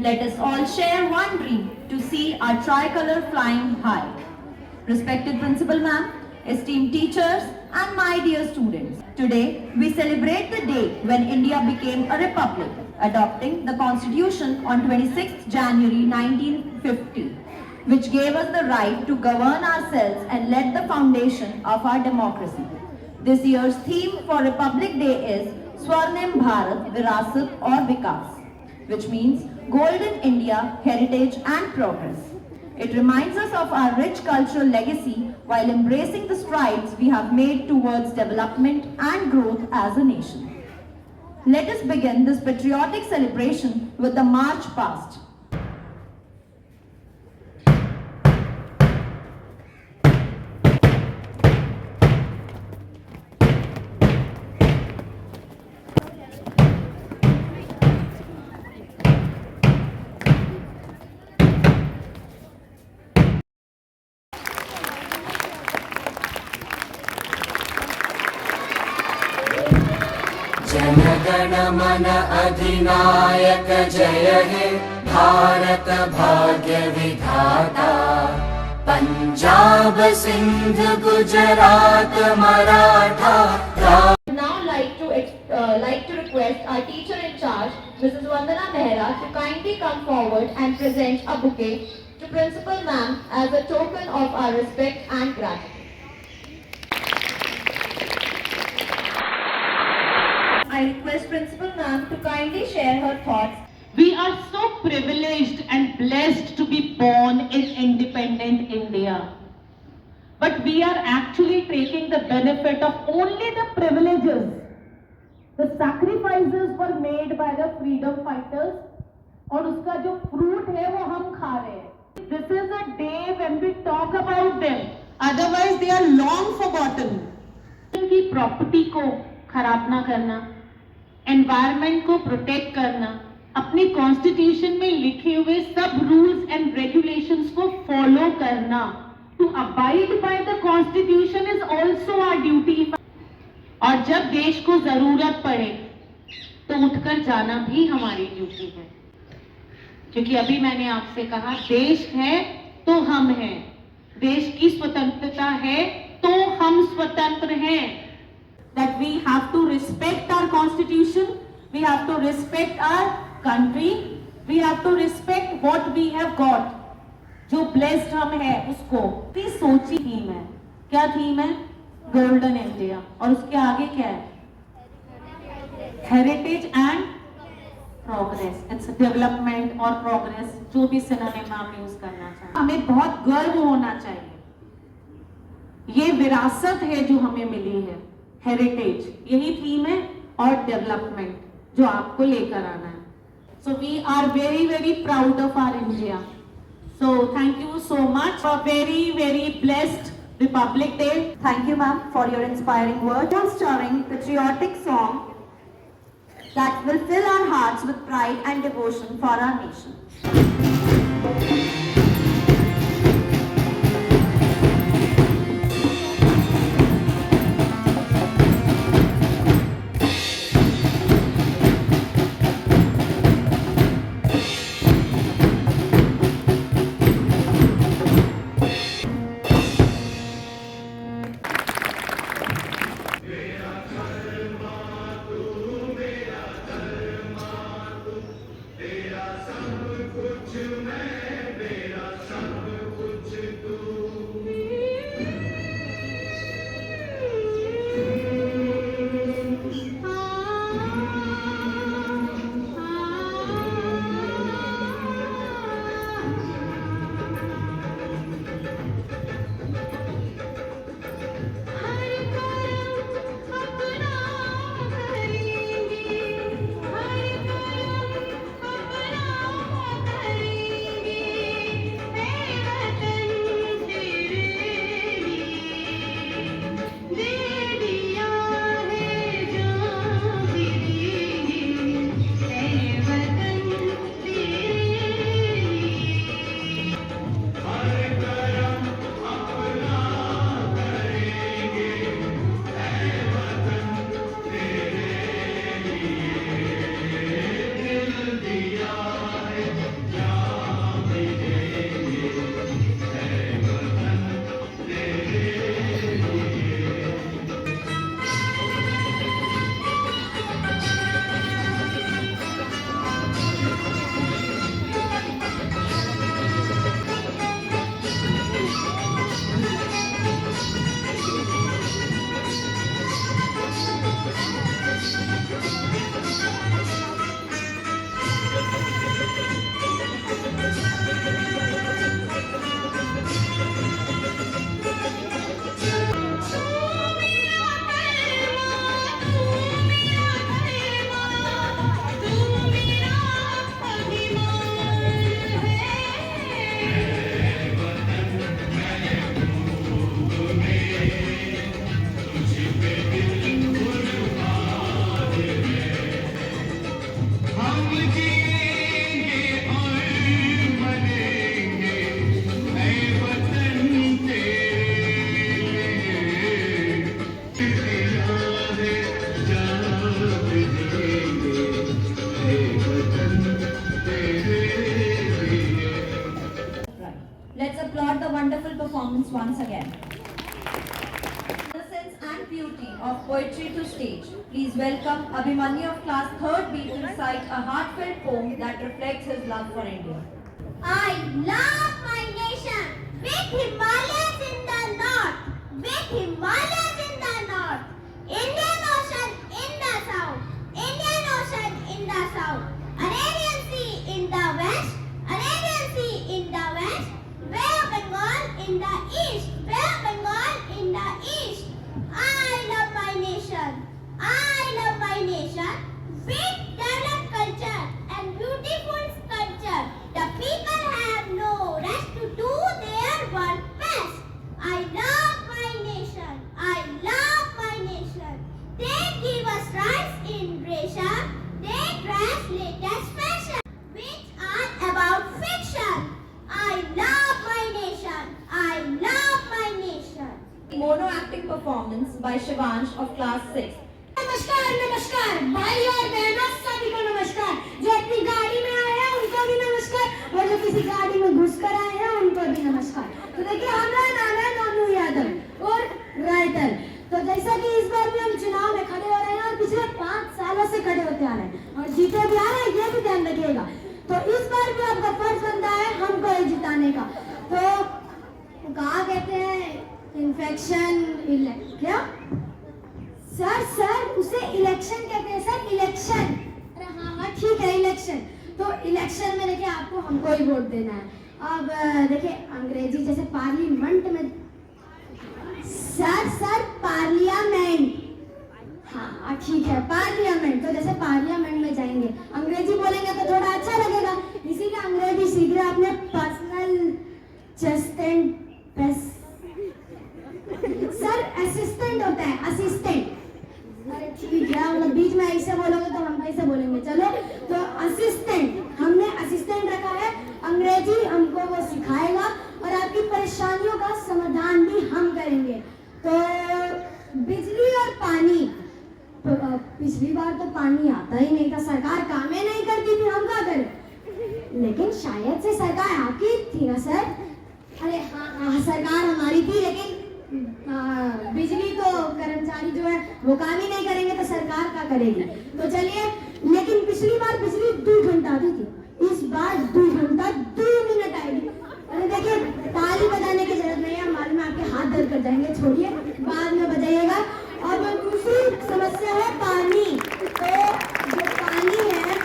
Let us all share one dream to see our tricolor flying high. Respected Principal Ma'am, esteemed teachers and my dear students, today we celebrate the day when India became a republic, adopting the Constitution on 26th January 1950, which gave us the right to govern ourselves and laid the foundation of our democracy. This year's theme for Republic Day is Swarnim Bharat Virasat or Vikas, which means Golden India, Heritage and Progress. It reminds us of our rich cultural legacy while embracing the strides we have made towards development and growth as a nation. Let us begin this patriotic celebration with the March Past. जनगण मन अधिनायक जय हे भारत भाग्य विधाता Punjab Sindh Gujarat Maratha Now like to request our teacher in charge, Mrs. Vandana Mehra, to kindly come forward and present a bouquet to Principal Ma'am as a token of our respect and gratitude. I request Principal Ma'am to kindly share her thoughts. We are so privileged and blessed to be born in independent India. But we are actually taking the benefit of only the privileges. The sacrifices were made by the freedom fighters और उसका जो fruit है वो हम खा रहे हैं. This is a day when we talk about them. Otherwise they are long forgotten. उनकी property को खराब ना करना, environment को protect करना, अपने constitution में लिखे हुए सब rules and regulations को follow करना. To abide by the constitution is also our duty. और जब देश को जरूरत पड़े तो उठकर जाना भी हमारी ड्यूटी है, क्योंकि अभी मैंने आपसे कहा देश है तो हम हैं, देश की स्वतंत्रता है तो हम स्वतंत्र हैं. That we have to respect our constitution, we have to respect our country, we have to respect what we have got. जो blessed हम हैं उसको भी सोची थीम है. क्या थीम है? Golden India. और उसके आगे क्या है? Heritage and progress. Its development और प्रोग्रेस, जो भी सिनोनिम आप यूज करना चाहिए. हमें बहुत गर्व होना चाहिए. ये विरासत है जो हमें मिली है, हेरिटेज, यही थीम है, और डेवलपमेंट जो आपको लेकर आना है. So we are very very proud of our India. So thank you so much for very blessed Republic Day. Thank you, ma'am, for your inspiring words. One stirring patriotic song that will fill our hearts with pride and devotion for our nation. कुछ मैं performance once again. Innocence and beauty of poetry to stage. Please welcome Abhimanyu of class 3rd B to recite a heartfelt poem that reflects his love for India. I love my nation with Himalayas in the north, with Himalayas in the north, Indian Ocean in the south, Indian Ocean in the south, Arabian Sea in the west, Arabian Sea in the west, Bay of Bengal in the east, Bay of Bengal in the east. I love my nation. I love my nation with developed culture and beautiful culture. The people have no rest to do their work best. I love my nation. I love my nation. They give us rights in ration. They translate as fashion, which are about fiction. I love my nation. I love my nation. Mono acting performance by Shivansh of class 6. नमस्कार नमस्कार भाई और बहनों सभी को नमस्कार। जो अपनी गाड़ी में आए हैं उनको भी नमस्कार और जो किसी गाड़ी में घुसकर आए हैं उनको भी नमस्कार। तो देखिए हमारा नाम है नोनू यादव और राइटर। तो जैसा कि इस बार भी हम चुनाव में खड़े हो रहे हैं और पिछले 5 सालों से खड़े होते आ रहे हैं और जीते भी आ रहे हैं, ये भी ध्यान रखिएगा। तो इस बार भी आपका फर्ज बनता है हमको ही जिताने का। तो कहा कहते हैं इन्फेक्शन क्या सर उसे इलेक्शन कहते हैं सर, इलेक्शन। अरे हाँ ठीक है इलेक्शन। तो इलेक्शन में देखिए आपको हमको ही वोट देना है। अब देखिए अंग्रेजी जैसे पार्लियामेंट में सर पार्लियामेंट, हाँ ठीक है पार्लियामेंट। तो जैसे पार्लियामेंट में जाएंगे अंग्रेजी बोलेंगे तो थोड़ा अच्छा लगेगा, इसीलिए अंग्रेजी सीख रहे अपने पर्सनल सर असिस्टेंट होता है असिस्टेंट। अरे ठीक है मतलब बीच में ऐसे बोलोगे तो हम ऐसे बोलेंगे। चलो तो असिस्टेंट, हमने असिस्टेंट रखा है, अंग्रेजी हमको वो सिखाएगा और आपकी परेशानियों का समाधान भी हम करेंगे। तो बिजली और पानी, तो पिछली बार तो पानी आता ही नहीं था, सरकार कामें नहीं करती थी, हम क्या करें। लेकिन शायद से सरकार आपकी थी ना सर। अरे हाँ सरकार हमारी थी, लेकिन बिजली तो कर्मचारी जो है वो काम ही नहीं करेंगे तो सरकार क्या करेगी। तो चलिए, लेकिन पिछली बार बिजली 2 घंटा आती थी, इस बार 2 घंटा 2 मिनट आएगी। अरे देखिए ताली बजाने की जरूरत नहीं है, मालूम है आपके हाथ दर्द कर जाएंगे, छोड़िए बाद में बजाइएगा। अब दूसरी समस्या है पानी। तो जो पानी है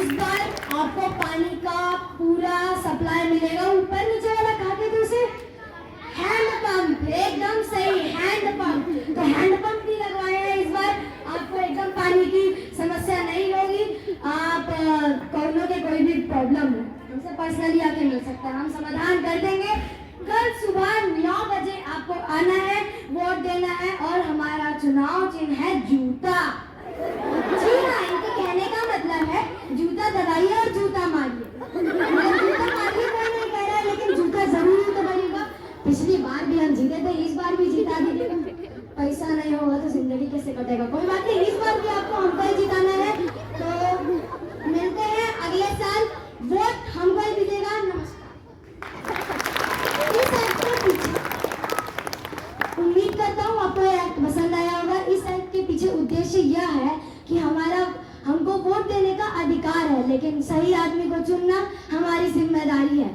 इस बार आपको पानी का पूरा सप्लाई मिलेगा, ऊपर नीचे वाला कहा कहते उसे हैंडपंप, एकदम सही हैंडपंप। तो हैंडपंप भी लगवाए हैं इस बार, आपको एकदम पानी की समस्या नहीं होगी। आप कोरोना के कोई भी प्रॉब्लम हो हमसे पर्सनली आके मिल सकता है, हम समाधान कर देंगे। कल सुबह 9 बजे आपको आना है, वोट देना है और हमारा चुनाव चिन्ह है जूता। जी हाँ, इनके कहने का मतलब है जूता दबाइए और जूता मारिए। जूता मारिए कोई नहीं कह रहा है, लेकिन जूता जरूर दबाइएगा। पिछली बार भी हम जीते थे, इस बार भी जीता दीजिएगा। पैसा नहीं होगा तो जिंदगी कैसे कटेगा, कोई बात नहीं, इस बार भी आपको हमको ही जिताना है। तो मिलते हैं अगले साल, वोट हमको ही दीजिएगा। नमस्कार। इस एक्ट के पीछे उम्मीद करता हूँ आपको एक्ट पसंद आया होगा। इस एक्ट के पीछे उद्देश्य यह है कि हमको वोट देने का अधिकार है, लेकिन सही आदमी को चुनना हमारी जिम्मेदारी है।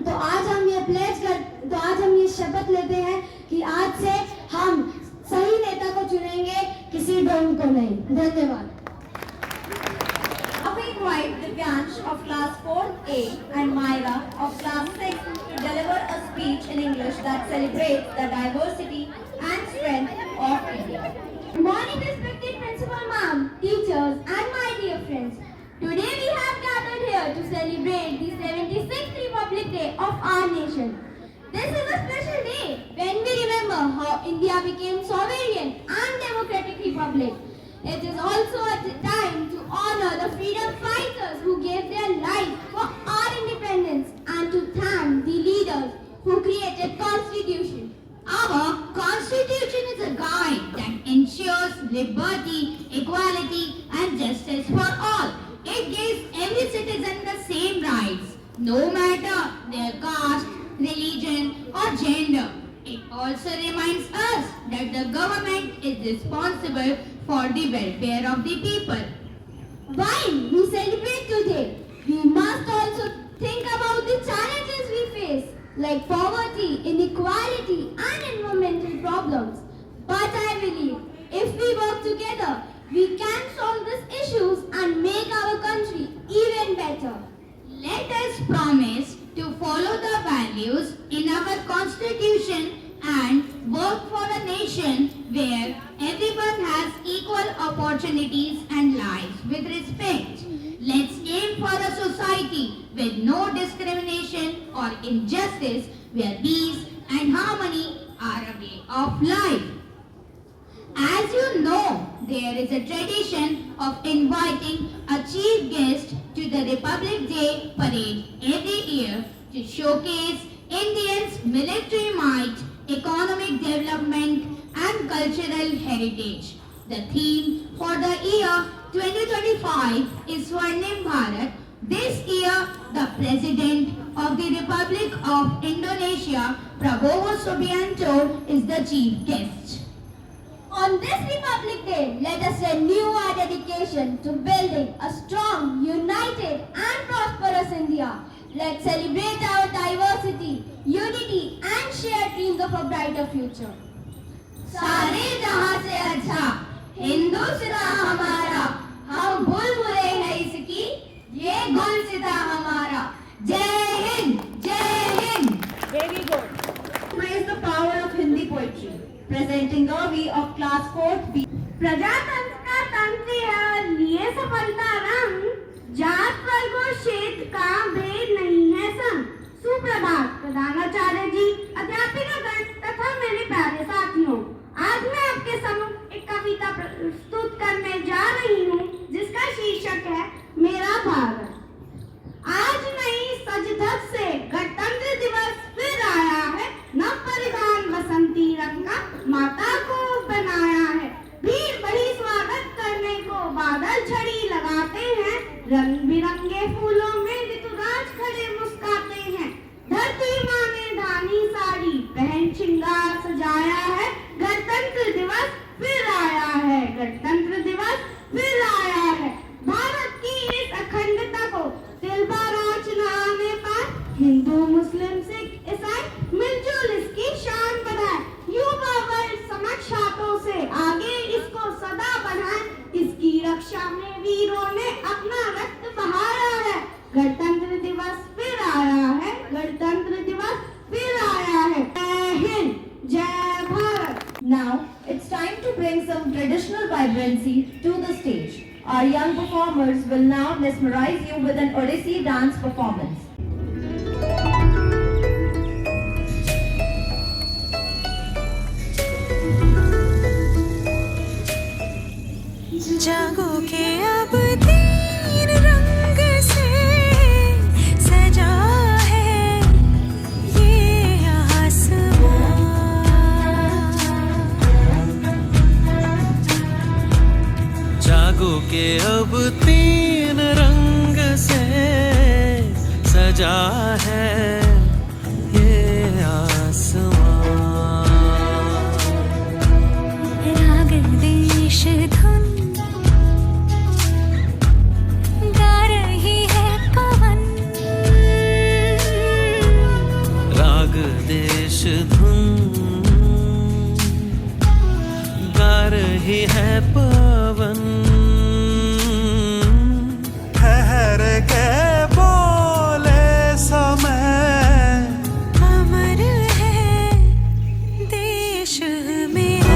तो आज हम ये शपथ लेते हैं कि आज से हम सही नेता को चुनेंगे, किसी ढोंग को नहीं। धन्यवाद। We invite Divyansh of class 4A and Myra of class 6 to deliver a speech in English that celebrates the diversity and strength of India. Good morning, respected principal ma'am, teachers, and my dear friends. Today we have gathered here to celebrate the 76th Republic Day of our nation. This is a special day when we remember how India became sovereign and democratic republic. It is also a time to honor the freedom fighters who gave their life for our independence and to thank the leaders who created Constitution. Our Constitution is a guide that ensures liberty, equality and justice for all. It gives every citizen the same rights, no matter their caste, religion, or gender. It also reminds us that the government is responsible for the welfare of the people. While we celebrate today, we must also think about the challenges we face, like poverty, inequality, and environmental problems. But I believe if we work together, we can solve these issues and make our country even better. Let us promise to follow the values in our constitution and work for a nation where everyone has equal opportunities and lives with respect. Let's aim for a society with no discrimination or injustice, where peace and harmony are a way of life. As you know, there is a tradition of inviting a chief guest to the Republic Day parade every year to showcase Indians' military might, economic development, and cultural heritage. The theme for the year 2025 is Swarnim Bharat. This year, the President of the Republic of Indonesia, Prabowo Subianto, is the chief guest. On this Republic Day, let us renew our dedication to building a strong, united and prosperous India. Let's celebrate our diversity, unity and shared dreams of a brighter future. सारे जहां से अच्छा हिंदुस्तान हमारा, हम बुलबुलें हैं इसकी, ये गुलसिता हमारा. जय हिंद, जय Hind. Very good. Praise the power of Hindi poetry. Presenting Gavi of class 4th B. प्रजातंत्र का तंत्र है लिए सफलता रंग, जात वर्ग और क्षेत्र का भेद नहीं है संग. सुप्रभात प्रधानाचार्य जी, अध्यापिकागण तथा मेरे प्यारे साथियों, आज मैं आपके सम्मुख एक कविता प्रस्तुत करने जा रही हूँ जिसका शीर्षक है मेरा भारत. आज नई सज धज से गणतंत्र दिवस फिर आया है, नव परिधान बसंती रंग का माता को बनाया है. भीड़ बड़ी स्वागत करने को बादल छड़ी लगाते हैं, रंग बिरंगे फूलों में ऋतुराज खड़े मुस्काते हैं. धरती माँ ने धानी साड़ी पहन श्रृंगार सजाया है, गणतंत्र दिवस फिर आया है, गणतंत्र दिवस फिर आया है. भारत की इस अखंडता को तिलबाराज चढ़ाने पर हिंदू मुस्लिम सिख ईसाई मिलजुल इसकी शान बढ़ाए. युवा वर्ग समक्ष हाथों से आगे इसको सदा बढ़ाए, इसकी रक्षा में वीरों ने अपना रक्त बहाया है. गणतंत्र दिवस फिर आया है, गणतंत्र दिवस फिर आया है. जय हिंद, जय Bharat. Now it's time to bring some traditional vibrancy to the stage. Our young performers will now mesmerize you with an Odissi dance performance. जागो के अब तीन रंग से सजा है ये आसमां. जागो के अब तीन रंग से सजा है ये आसमां. राग देश धुन गा रही है पवन, राग देश धुन गा रही है पवन. ठहर के बोले समय अमर है देश मेरा.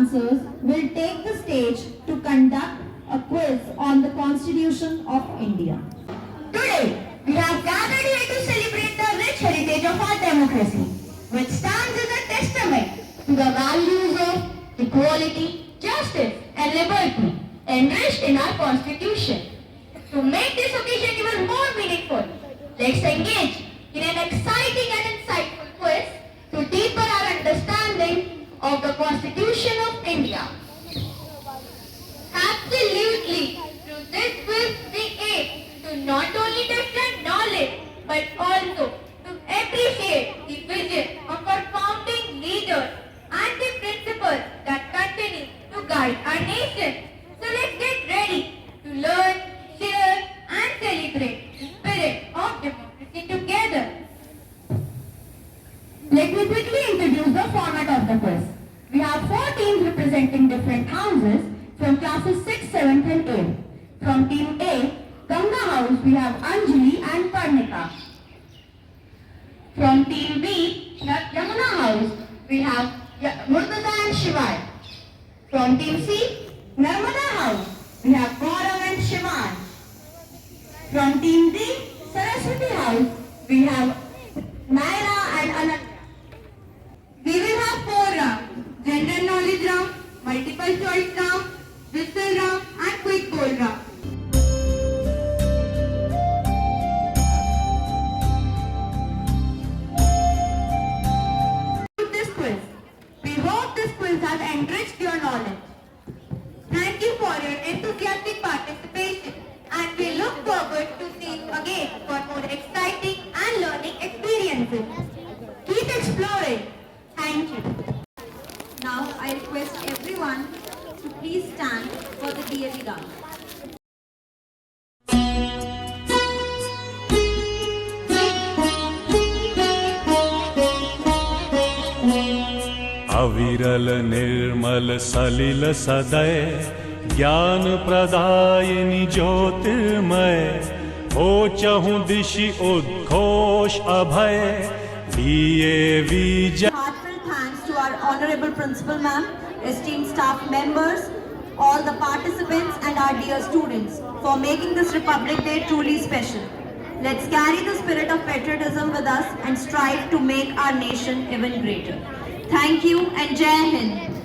dancers will take the stage to conduct a quiz on the Constitution of India. Today, we have gathered here to celebrate the rich heritage of our democracy, which stands as a testament to the values of equality, justice, and liberty enriched in our Constitution. To make this occasion even more meaningful, let's engage in an exciting and insightful quiz to deepen our understanding of the Constitution of India. Absolutely! Through this quiz, we aim to not only test our knowledge, but also to appreciate the vision of our founding leaders and the principles that continue to guide our nation. So let's get ready to learn, share, and celebrate the spirit of democracy together. Let me quickly introduce the format of the quiz. We have 4 teams representing different houses from classes 6, 7th and 8th. From team A, Ganga House, we have Anjali and Parnika. From team B, Yamuna House, we have Murtaza and Shivai. From team C, Narmada House, we have Gaurav and Shivan. From team D, Saraswati House, we have Naira and Anand. We will have 4 rounds: general knowledge round, multiple choice round, whistle round, and quick bowl round. This quiz. We hope this quiz has enriched your knowledge. Thank you for your enthusiastic participation, and we look forward to seeing you again for more exciting and learning experiences. Keep exploring. Thank you. Now I request everyone to please stand for the DAV dance. अविरल निर्मल सलिल सदय ज्ञान प्रदायिनी ज्योतिर्मय हो चहु दिशि उद्घोष अभय दिए विजय. Heartfelt thanks to our Honorable Principal Ma'am, esteemed staff members, all the participants and our dear students for making this Republic Day truly special. Let's carry the spirit of patriotism with us and strive to make our nation even greater. Thank you and Jai Hind.